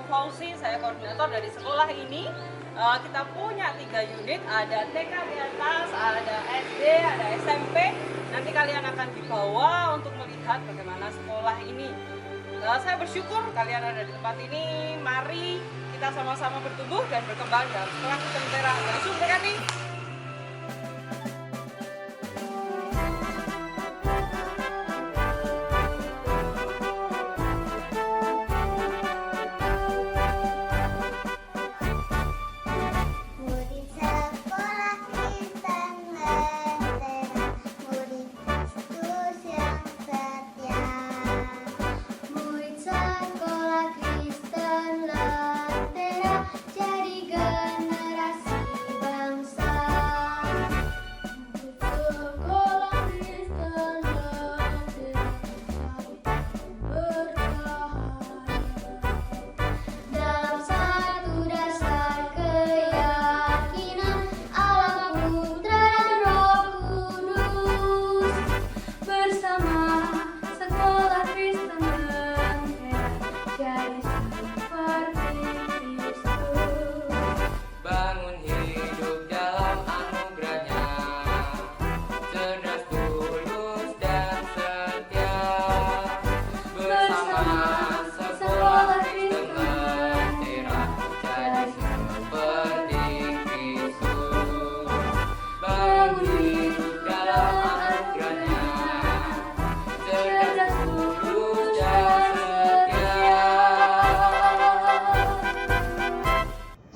Fauzi, saya koordinator dari sekolah ini. Kita punya 3 unit, ada TK di atas, ada SD, ada SMP. Nanti kalian akan dibawa untuk melihat bagaimana sekolah ini. Saya bersyukur kalian ada di tempat ini. Mari kita sama-sama bertumbuh dan berkembang dalam sekolah Kristen Lentera. Langsung berkati.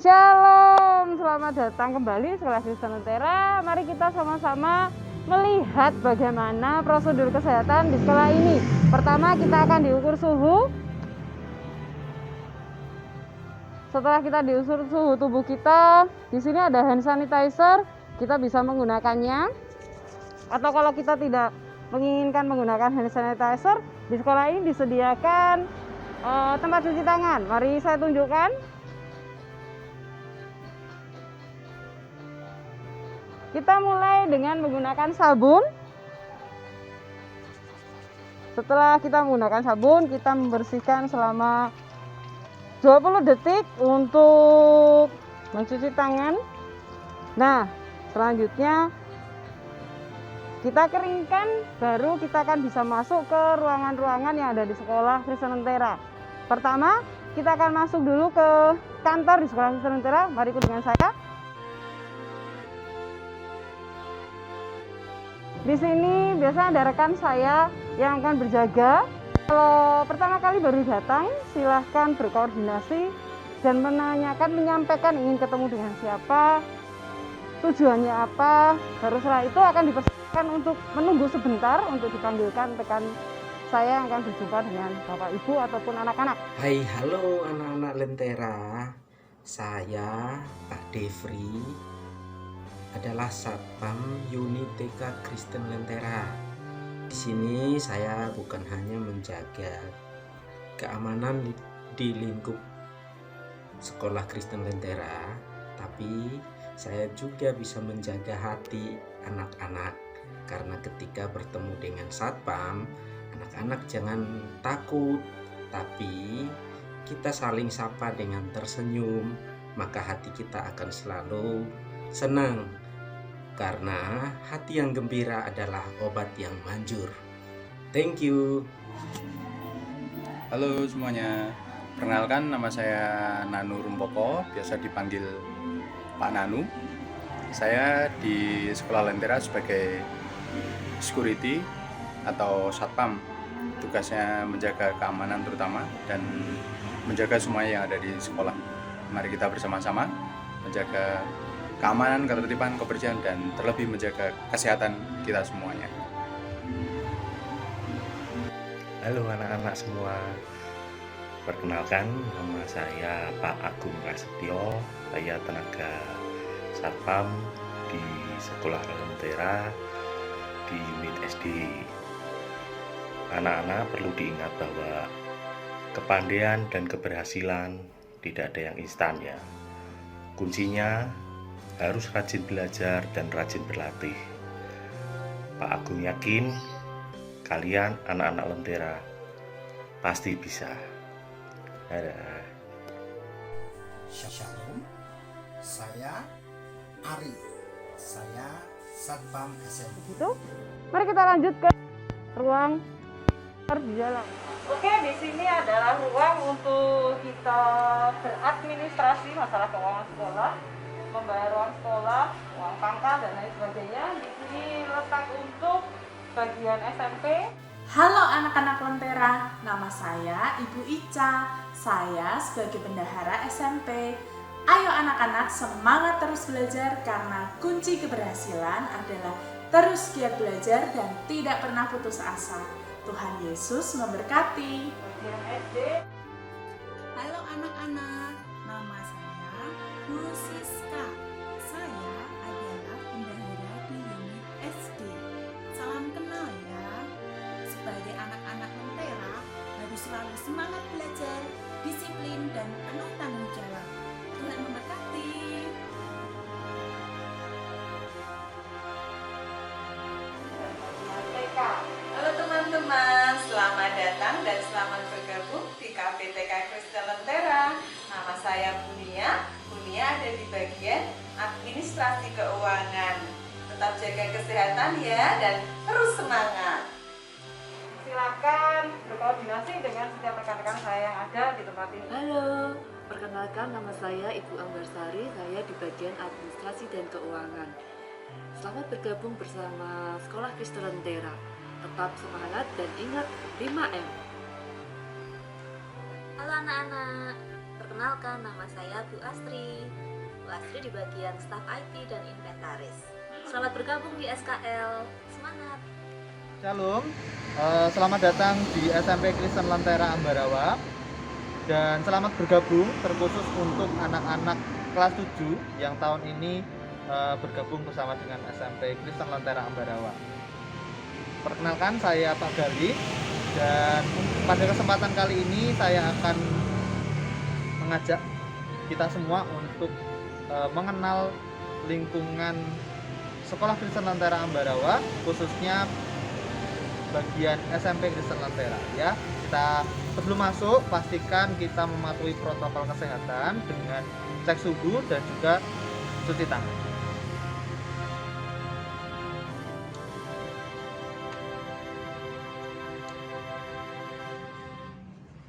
Shalom, selamat datang kembali Sekolah Kristen Lentera. Mari kita sama-sama melihat bagaimana prosedur kesehatan di sekolah ini. Pertama, kita akan diukur suhu. Setelah kita diukur suhu tubuh kita, di sini ada hand sanitizer. Kita bisa menggunakannya. Atau kalau kita tidak menginginkan menggunakan hand sanitizer, di sekolah ini disediakan tempat cuci tangan. Mari saya tunjukkan. Kita mulai dengan menggunakan sabun. Setelah kita menggunakan sabun, kita membersihkan selama 20 detik untuk mencuci tangan. Nah, selanjutnya kita keringkan, baru kita akan bisa masuk ke ruangan-ruangan yang ada di Sekolah Kristen Lentera. Pertama, kita akan masuk dulu ke kantor di Sekolah Kristen Lentera. Mari ikut dengan saya. Di sini biasanya ada rekan saya yang akan berjaga. Kalau pertama kali baru datang, silahkan berkoordinasi dan menyampaikan ingin ketemu dengan siapa, tujuannya apa. Baru setelah itu akan dipersilakan untuk menunggu sebentar untuk dipanggilkan rekan saya yang akan berjumpa dengan Bapak Ibu ataupun anak-anak. Hai, halo anak-anak Lentera. Saya Pak Devri adalah Satpam Unit TK Kristen Lentera. Di sini saya bukan hanya menjaga keamanan di lingkup Sekolah Kristen Lentera, tapi saya juga bisa menjaga hati anak-anak. Karena ketika bertemu dengan Satpam, anak-anak jangan takut, tapi kita saling sapa dengan tersenyum, maka hati kita akan selalu senang. Karena hati yang gembira adalah obat yang manjur. Thank you. Halo semuanya, perkenalkan nama saya Nanu Rumpoko, biasa dipanggil Pak Nanu. Saya di Sekolah Lentera sebagai security atau satpam. Tugasnya menjaga keamanan terutama dan menjaga semua yang ada di sekolah. Mari kita bersama-sama menjaga keamanan, ketertiban, kebersihan, dan terlebih menjaga kesehatan kita semuanya. Halo anak-anak semua, perkenalkan nama saya Pak Agung Prasetyo. Saya tenaga satpam di Sekolah Lentera di unit SD. Anak-anak perlu diingat bahwa kepandaian dan keberhasilan tidak ada yang instan ya. Kuncinya harus rajin belajar dan rajin berlatih. Pak Agung yakin kalian anak-anak Lentera pasti bisa. Dadah. Shalom, saya Ari, saya Satpam SMP. Gitu. Mari kita lanjut ke ruang di dalam. Oke, di sini adalah ruang untuk kita beradministrasi masalah keuangan sekolah, membayar uang sekolah, uang pangkal dan lain sebagainya. Di sini letak untuk bagian SMP. Halo anak-anak Lentera, nama saya Ibu Ica. Saya sebagai bendahara SMP. Ayo anak-anak semangat terus belajar karena kunci keberhasilan adalah terus giat belajar dan tidak pernah putus asa. Tuhan Yesus memberkati. Bagian SD. Halo anak-anak, nama saya Bu Siska. Saya adalah bendahara di unit SD. Salam kenal ya. Sebagai anak-anak Lentera harus selalu semangat belajar, disiplin dan penuh tanggung jawab. Tuhan memberkati. Bagian TK. Halo teman-teman, selamat datang dan selamat bergabung di KPTK Kristen Lentera. Nama saya Bunia. Bunia ada di bagian administrasi keuangan. Tetap jaga kesehatan ya dan terus semangat. Silakan berkoordinasi dengan setiap rekan-rekan saya yang ada di tempat ini. Halo, perkenalkan nama saya Ibu Ambarsari, saya di bagian administrasi dan keuangan. Selamat bergabung bersama Sekolah Kristen Lentera. Tetap semangat dan ingat 5M. Halo anak-anak, perkenalkan nama saya Bu Astri. Bu Astri di bagian staf IT dan inventaris. Selamat bergabung di SKL. Semangat! Shalom, selamat datang di SMP Kristen Lentera Ambarawa. Dan selamat bergabung terkhusus untuk anak-anak kelas 7 yang tahun ini bergabung bersama dengan SMP Kristen Lentera Ambarawa. Perkenalkan, saya Pak Gali, dan pada kesempatan kali ini saya akan mengajak kita semua untuk mengenal lingkungan Sekolah Kristen Lentera Ambarawa, khususnya bagian SMP Kristen Lentera ya. Kita sebelum masuk pastikan kita mematuhi protokol kesehatan dengan cek suhu dan juga cuci tangan.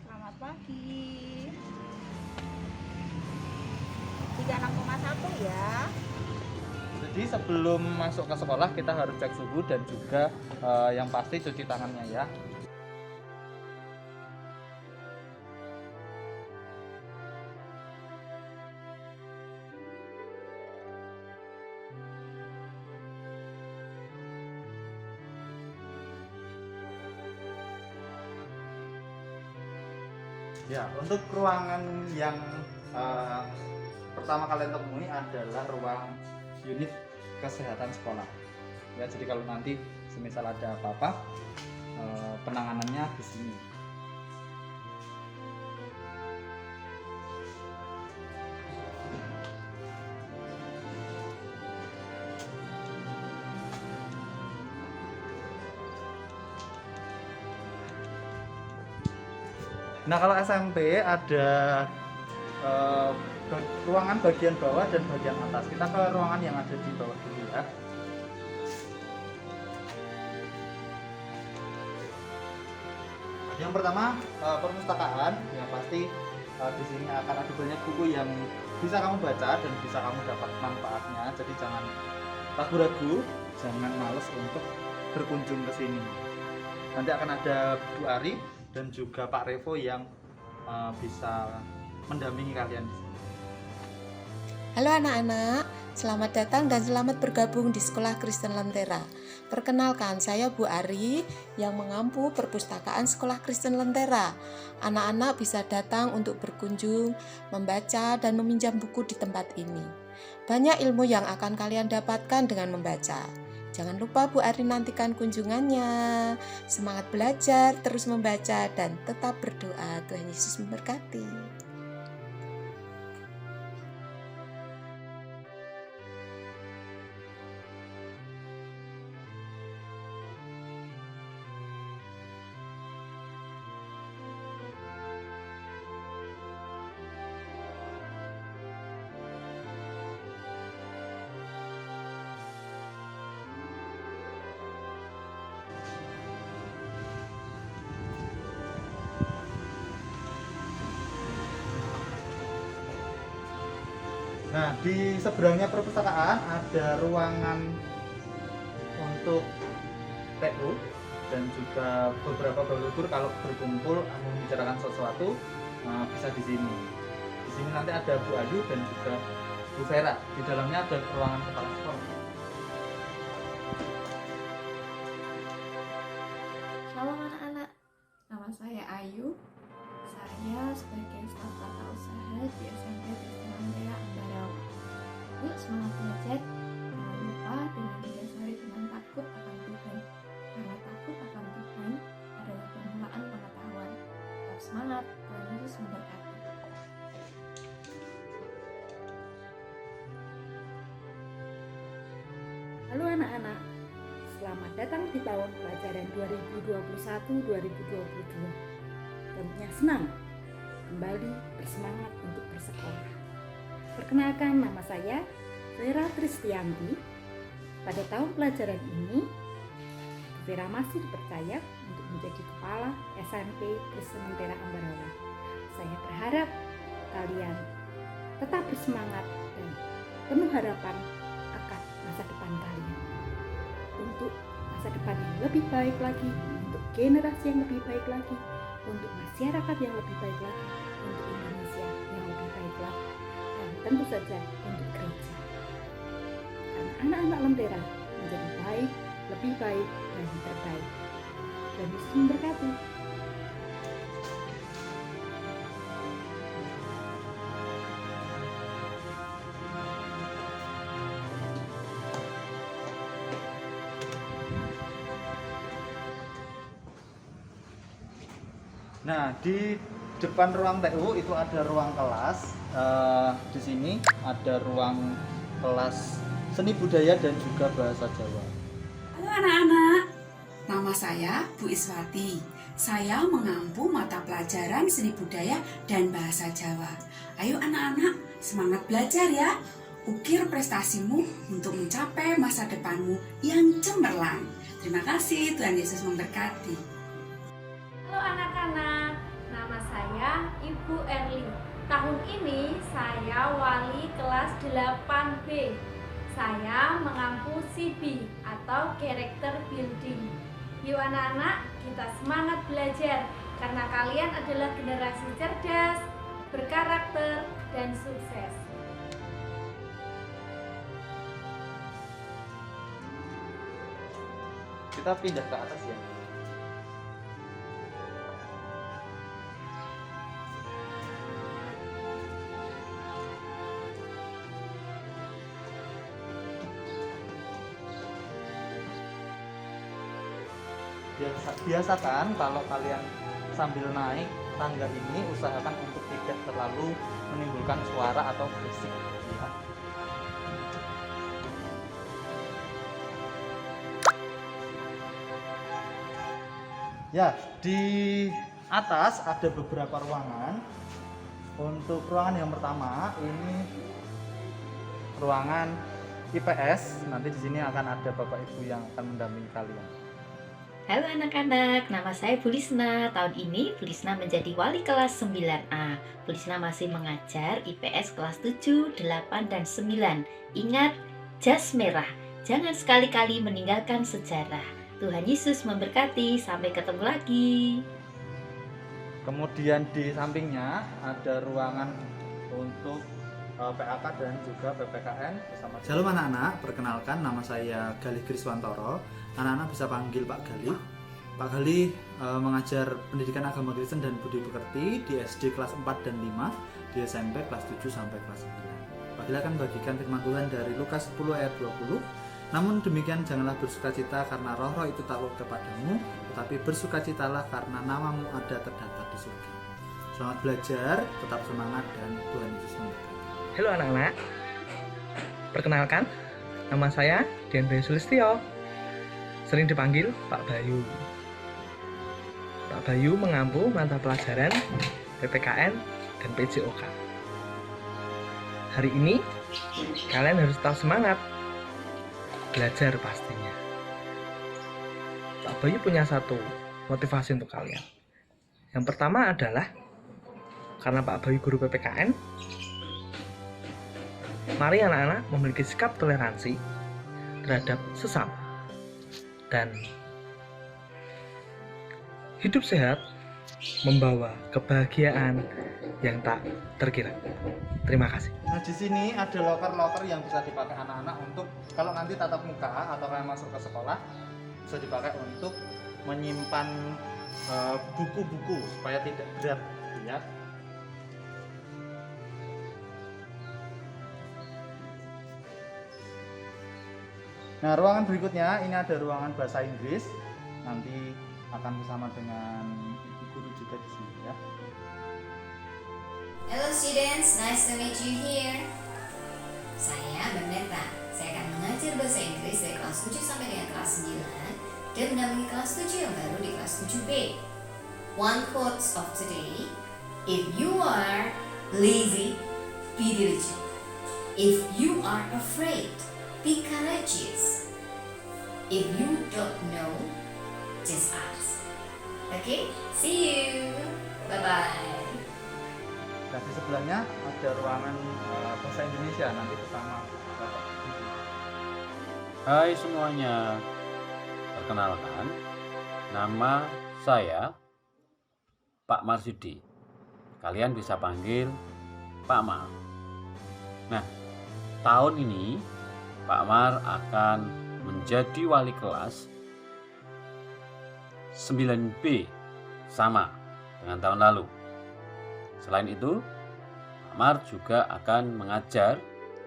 Selamat pagi. 36,1 ya. Jadi sebelum masuk ke sekolah kita harus cek suhu dan juga yang pasti cuci tangannya ya. Ya, untuk ruangan yang pertama kalian temui adalah ruang unit kesehatan sekolah. Ya, jadi kalau nanti semisal ada apa-apa, penanganannya di sini. Nah, kalau SMP ada ruangan bagian bawah dan bagian atas. Kita ke ruangan yang ada di bawah dulu ya. Yang pertama perpustakaan, yang pasti di sini akan ada banyak buku yang bisa kamu baca dan bisa kamu dapat manfaatnya. Jadi jangan ragu-ragu, jangan males untuk berkunjung ke sini. Nanti akan ada Bu Ari dan juga Pak Revo yang bisa mendampingi kalian di sini. Halo anak-anak, selamat datang dan selamat bergabung di Sekolah Kristen Lentera. Perkenalkan, saya Bu Ari yang mengampu perpustakaan Sekolah Kristen Lentera. Anak-anak bisa datang untuk berkunjung, membaca, dan meminjam buku di tempat ini. Banyak ilmu yang akan kalian dapatkan dengan membaca. Jangan lupa Bu Ari nantikan kunjungannya. Semangat belajar, terus membaca, dan tetap berdoa. Tuhan Yesus memberkati. Nah, di seberangnya perpustakaan ada ruangan untuk TU dan juga beberapa guru kalau berkumpul membicarakan sesuatu bisa di sini. Di sini nanti ada Bu Ayu dan juga Bu Vera. Di dalamnya ada ruangan kepala sekolah. Shalom anak-anak, nama saya Ayu. Saya sebagai staf tata usaha di SMP Kristen Lentera Ambarawa. Yuk semangat belajar, jangan lupa dengan didasari dengan takut akan Tuhan. Karena takut akan Tuhan adalah permulaan pengetahuan. Tetap semangat, Tuhan Yesus memberkati. Halo anak-anak, selamat datang di tahun pelajaran 2021-2022. Tentunya senang kembali bersemangat untuk bersekolah. Perkenalkan, nama saya Vera Tristianti. Pada tahun pelajaran ini, Vera masih dipercaya untuk menjadi kepala SMP Kristen Lentera Ambarawa. Saya berharap kalian tetap bersemangat dan penuh harapan akan masa depan kalian. Untuk masa depan yang lebih baik lagi, untuk generasi yang lebih baik lagi, untuk masyarakat yang lebih baik lagi, untuk Indonesia yang lebih baik lagi, dan tentu saja untuk gereja. Karena anak-anak Lentera menjadi baik, lebih baik, dan terbaik. Dan Yesus memberkati. Nah, di depan ruang TU itu ada ruang kelas. Di sini ada ruang kelas seni budaya dan juga bahasa Jawa. Halo anak-anak, nama saya Bu Iswati. Saya mengampu mata pelajaran seni budaya dan bahasa Jawa. Ayo anak-anak, semangat belajar ya. Ukir prestasimu untuk mencapai masa depanmu yang cemerlang. Terima kasih, Tuhan Yesus memberkati. Halo anak-anak, nama saya Ibu Erli. Tahun ini saya wali kelas 8B. Saya mengampu CB atau Character Building. Yuk anak-anak, kita semangat belajar karena kalian adalah generasi cerdas, berkarakter, dan sukses. Kita pindah ke atas ya. Biasakan kalau kalian sambil naik tangga ini usahakan untuk tidak terlalu menimbulkan suara atau berisik ya. Ya, di atas ada beberapa ruangan. Untuk ruangan yang pertama ini ruangan IPS. Nanti di sini akan ada Bapak Ibu yang akan mendampingi kalian. Halo anak-anak, nama saya Bu Lisna. Tahun ini Bu Lisna menjadi wali kelas 9A. Bu Lisna masih mengajar IPS kelas 7, 8, dan 9. Ingat, jas merah. Jangan sekali-kali meninggalkan sejarah. Tuhan Yesus memberkati. Sampai ketemu lagi. Kemudian di sampingnya ada ruangan untuk PAK dan juga PPKN bersama. Shalom anak-anak, perkenalkan nama saya Galih Kriswantoro. Anak-anak bisa panggil Pak Galih. Pak Galih mengajar pendidikan agama Kristen dan budi pekerti di SD kelas 4 dan 5, di SMP kelas 7 sampai kelas 9. Pak Galih akan bagikan firman Tuhan dari Lukas 10 ayat 20. Namun demikian janganlah bersukacita karena roh-roh itu takluk kepadamu, tetapi bersukacitalah karena namamu ada terdapat di surga. Selamat belajar, tetap semangat, dan Tuhan Yesus memberkati. Halo anak-anak, perkenalkan, nama saya Dian Bayu Sulistyo, sering dipanggil Pak Bayu. Pak Bayu mengampu mata pelajaran PPKN dan PJOK. Hari ini kalian harus tetap semangat belajar pastinya. Pak Bayu punya satu motivasi untuk kalian. Yang pertama adalah karena Pak Bayu guru PPKN, Mari anak-anak memiliki sikap toleransi terhadap sesama dan hidup sehat membawa kebahagiaan yang tak terkira. Terima kasih. Nah, di sini ada loker-loker yang bisa dipakai anak-anak untuk kalau nanti tatap muka atau kalian masuk ke sekolah, bisa dipakai untuk menyimpan buku-buku supaya tidak berat, ya. Nah, ruangan berikutnya ini ada ruangan bahasa Inggris. Nanti akan bersama dengan ibu guru juga di sini, ya. Hello students, nice to meet you here. Saya Bernetta. Saya akan mengajar bahasa Inggris dari kelas 7 sampai dengan kelas 9 dan mendampingi kelas 7 yang baru di kelas 7B. One quote of today, if you are lazy, be diligent. If you are afraid, be courageous. If you don't know, just ask. Okay, see you. Bye-bye. Nah, di sebelahnya ada ruangan bahasa Indonesia, nanti bersama Bapak. Hai semuanya, perkenalkan, nama saya Pak Marsudi. Kalian bisa panggil Pak Mar. Nah, tahun ini Pak Mar akan menjadi wali kelas 9B, sama dengan tahun lalu. Selain itu, Pak Mar juga akan mengajar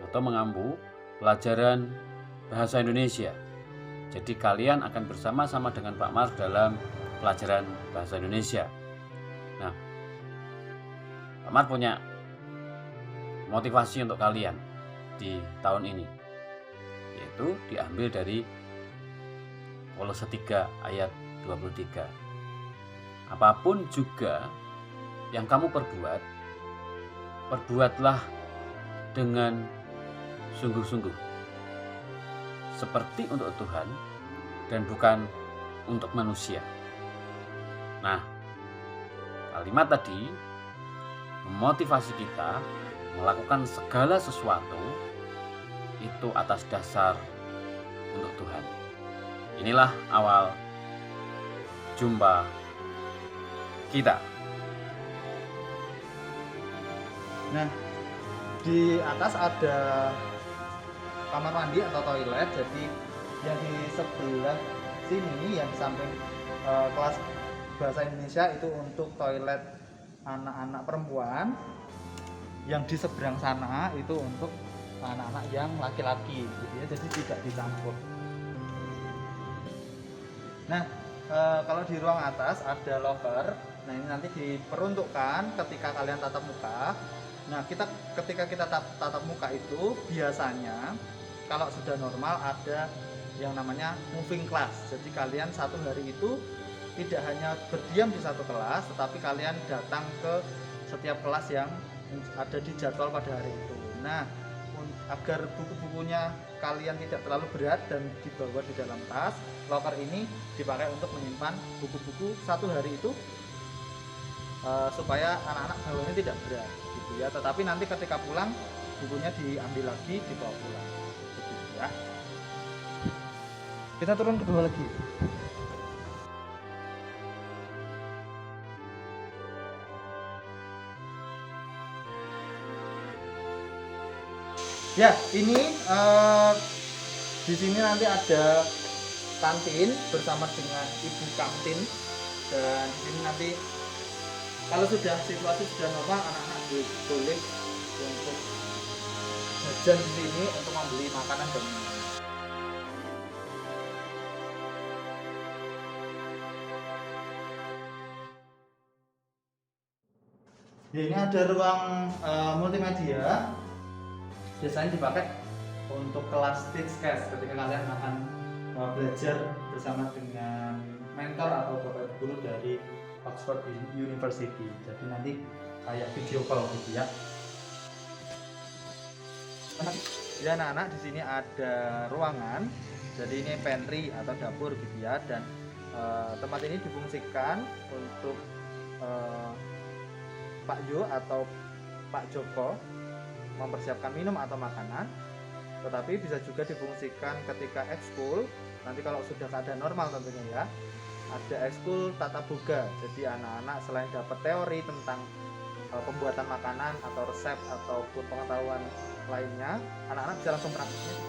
atau mengampu pelajaran bahasa Indonesia. Jadi kalian akan bersama-sama dengan Pak Mar dalam pelajaran bahasa Indonesia. Nah, Pak Mar punya motivasi untuk kalian di tahun ini, yaitu diambil dari Kolose 3 ayat 23. Apapun juga yang kamu perbuatlah dengan sungguh-sungguh, seperti untuk Tuhan dan bukan untuk manusia. Nah, kalimat tadi memotivasi kita melakukan segala sesuatu itu atas dasar untuk Tuhan. Inilah awal jumpa kita. Nah, di atas ada kamar mandi atau toilet. Jadi yang di sebelah sini, yang di samping kelas bahasa Indonesia itu untuk toilet anak-anak perempuan. Yang di seberang sana itu untuk anak-anak yang laki-laki, gitu ya. Jadi tidak dicampur. Nah, kalau di ruang atas ada loker. Nah, ini nanti diperuntukkan ketika kalian tatap muka. Nah, ketika kita tatap muka itu biasanya kalau sudah normal ada yang namanya moving class. Jadi kalian satu hari itu tidak hanya berdiam di satu kelas, tetapi kalian datang ke setiap kelas yang ada di jadwal pada hari itu. Nah, agar buku-bukunya kalian tidak terlalu berat dan dibawa di dalam tas, loker ini dipakai untuk menyimpan buku-buku satu hari itu, supaya anak-anak bawanya tidak berat, gitu ya. Tetapi nanti ketika pulang bukunya diambil lagi, dibawa pulang, gitu ya. Kita turun ke bawah lagi. Ya, ini di sini nanti ada kantin bersama dengan ibu kantin, dan di sini nanti kalau sudah situasi sudah normal, anak-anak boleh untuk jajan di sini untuk membeli makanan dan minuman. Ya, ini ada ruang multimedia. Biasanya dipakai untuk kelas teach class ketika kalian akan belajar bersama dengan mentor atau bapak guru dari Oxford University. Jadi nanti kayak video call gitu ya. Ya anak-anak, di sini ada ruangan. Jadi ini pantry atau dapur gitu ya, dan tempat ini difungsikan untuk Pak Yo atau Pak Joko mempersiapkan minum atau makanan, tetapi bisa juga difungsikan ketika ekskul. Nanti kalau sudah keadaan normal tentunya ya, ada ekskul tata boga. Jadi anak-anak selain dapat teori tentang pembuatan makanan atau resep ataupun pengetahuan lainnya, anak-anak bisa langsung praktiknya.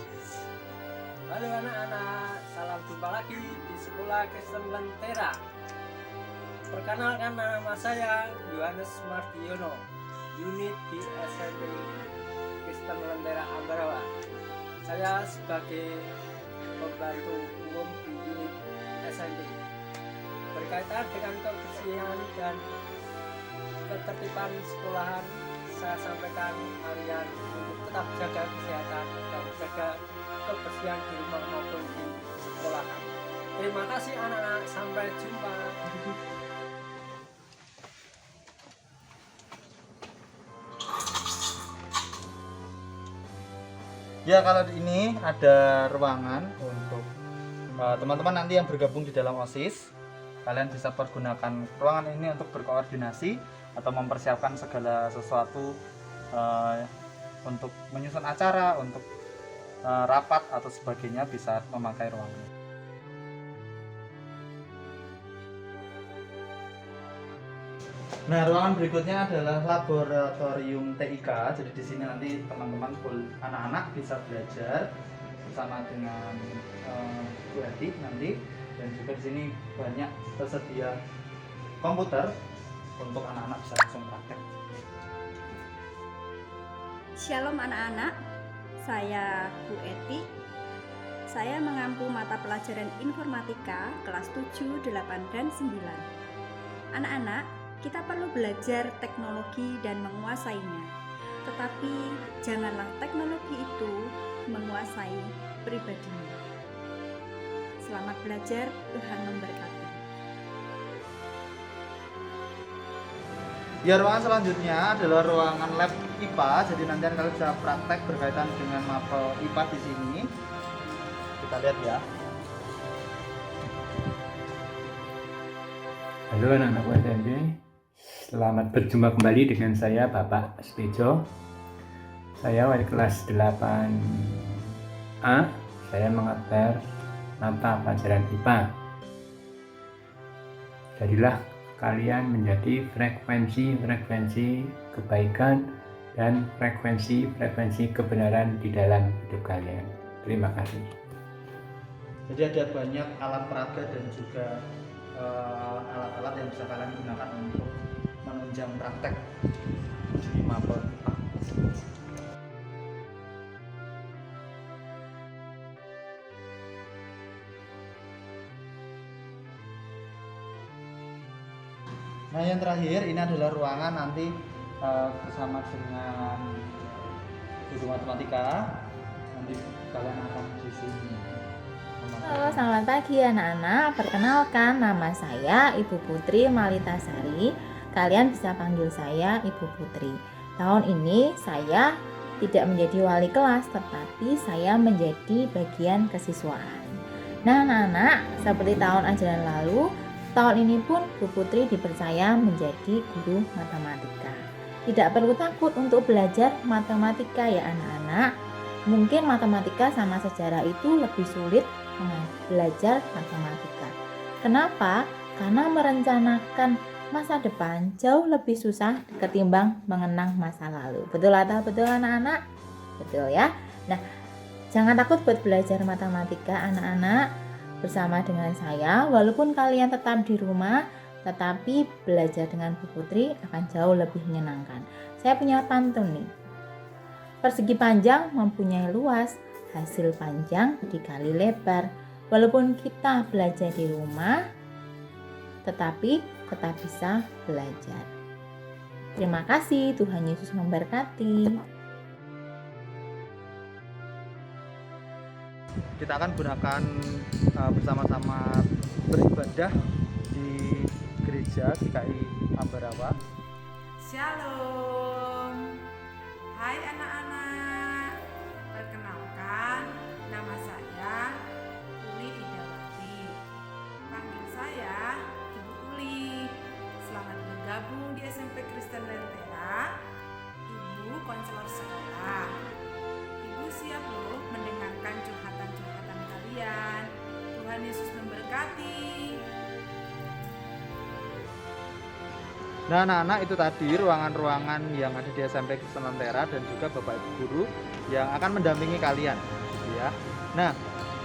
Halo anak-anak, salam jumpa lagi di Sekolah Kristen Lentera. Perkenalkan, nama saya Yohanes Mardiono, unit di SMP Kristen Lentera Ambarawa. Saya sebagai pembantu umum di unit SMP. Berkaitan dengan kebersihan dan ketertiban sekolahan, saya sampaikan kalian untuk tetap jaga kesehatan dan jaga kebersihan di rumah maupun di sekolah. Terima kasih anak-anak, sampai jumpa. Ya, kalau di ini ada ruangan untuk teman-teman nanti yang bergabung di dalam OSIS. Kalian bisa pergunakan ruangan ini untuk berkoordinasi atau mempersiapkan segala sesuatu untuk menyusun acara, untuk rapat atau sebagainya, bisa memakai ruangan ini. Nah, ruangan berikutnya adalah laboratorium TIK. Jadi di sini nanti teman-teman, anak-anak bisa belajar bersama dengan Bu Eti nanti, dan juga di sini banyak tersedia komputer untuk anak-anak bisa langsung praktek. Shalom anak-anak, saya Bu Eti. Saya mengampu mata pelajaran informatika kelas 7, 8, dan 9. Anak-anak, kita perlu belajar teknologi dan menguasainya. Tetapi janganlah teknologi itu menguasai pribadinya. Selamat belajar, Tuhan memberkati. Ya, ruangan selanjutnya adalah ruangan lab IPA. Jadi nanti kalian bisa praktek berkaitan dengan mapel IPA di sini. Kita lihat ya. Halo anak-anak SMP, selamat berjumpa kembali dengan saya Bapak Stejo. Saya wali kelas 8A. Saya mengajar mata pelajaran IPA. Jadilah kalian menjadi frekuensi kebaikan dan frekuensi kebenaran di dalam hidup kalian. Terima kasih. Jadi ada banyak alat peraga dan juga alat-alat yang bisa kalian gunakan untuk menunjang praktek di mapel IPA. Nah, yang terakhir ini adalah ruangan nanti bersama dengan guru matematika. Nanti kalian akan di sini. Halo, selamat pagi anak-anak. Perkenalkan, nama saya Ibu Putri Malitasari. Kalian bisa panggil saya Ibu Putri. Tahun ini saya tidak menjadi wali kelas, tetapi saya menjadi bagian kesiswaan. Nah anak-anak, seperti tahun ajaran lalu, tahun ini pun Bu Putri dipercaya menjadi guru matematika. Tidak perlu takut untuk belajar matematika ya anak-anak. Mungkin matematika sama sejarah itu lebih sulit belajar matematika. Kenapa? Karena merencanakan masa depan jauh lebih susah ketimbang mengenang masa lalu. Betul atau betul anak-anak? Betul ya. Nah, jangan takut buat belajar matematika anak-anak bersama dengan saya. Walaupun kalian tetap di rumah, tetapi belajar dengan Bu Putri akan jauh lebih menyenangkan. Saya punya pantun nih. Persegi panjang mempunyai luas, hasil panjang dikali lebar. Walaupun kita belajar di rumah, tetapi tetap bisa belajar. Terima kasih, Tuhan Yesus memberkati. Kita akan gunakan bersama-sama beribadah di gereja GKI Ambarawa. Shalom. Hai anak-anak. Perkenalkan, nama saya Uli Idawati. Panggil saya Ibu Uli. Selamat bergabung di SMP Kristen Lentera. Ibu konselor sekolah Nah, anak-anak, itu tadi ruangan-ruangan yang ada di SMP Kristen Lentera dan juga Bapak Ibu guru yang akan mendampingi kalian, gitu ya. Nah,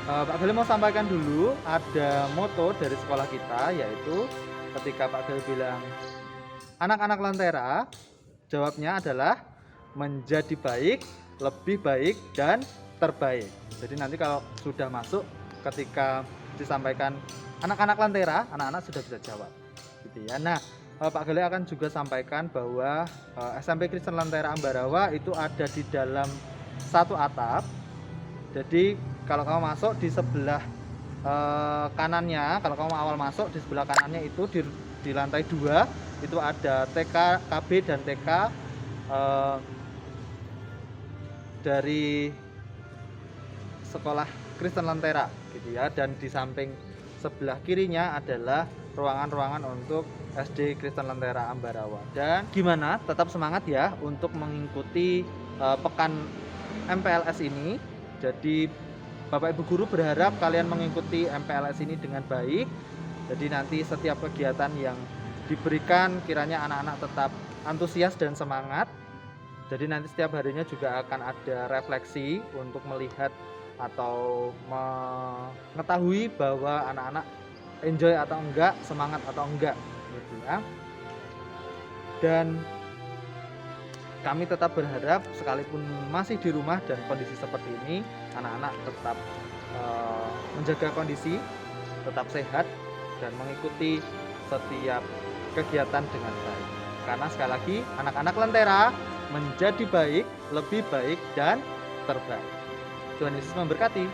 Pak Gali mau sampaikan dulu ada moto dari sekolah kita, yaitu ketika Pak Gali bilang anak-anak Lentera, jawabnya adalah menjadi baik, lebih baik, dan terbaik. Jadi nanti kalau sudah masuk, ketika disampaikan anak-anak Lentera, anak-anak sudah bisa jawab, gitu ya. Nah, Pak Gali akan juga sampaikan bahwa SMP Kristen Lentera Ambarawa itu ada di dalam satu atap. Jadi kalau kamu masuk di sebelah kanannya, kalau kamu awal masuk di sebelah kanannya itu di lantai 2 itu ada TK, KB dan TK dari sekolah Kristen Lentera, gitu ya. Dan di samping sebelah kirinya adalah ruangan-ruangan untuk SD Kristen Lentera Ambarawa. Dan gimana? Tetap semangat ya untuk mengikuti pekan MPLS ini. Jadi Bapak Ibu guru berharap kalian mengikuti MPLS ini dengan baik. Jadi nanti setiap kegiatan yang diberikan kiranya anak-anak tetap antusias dan semangat. Jadi nanti setiap harinya juga akan ada refleksi untuk melihat atau mengetahui bahwa anak-anak enjoy atau enggak, semangat atau enggak, gitu ya. Dan kami tetap berharap sekalipun masih di rumah dan kondisi seperti ini, anak-anak tetap menjaga kondisi, tetap sehat, dan mengikuti setiap kegiatan dengan baik. Karena sekali lagi, anak-anak Lentera menjadi baik, lebih baik, dan terbaik. Tuhan Yesus memberkati.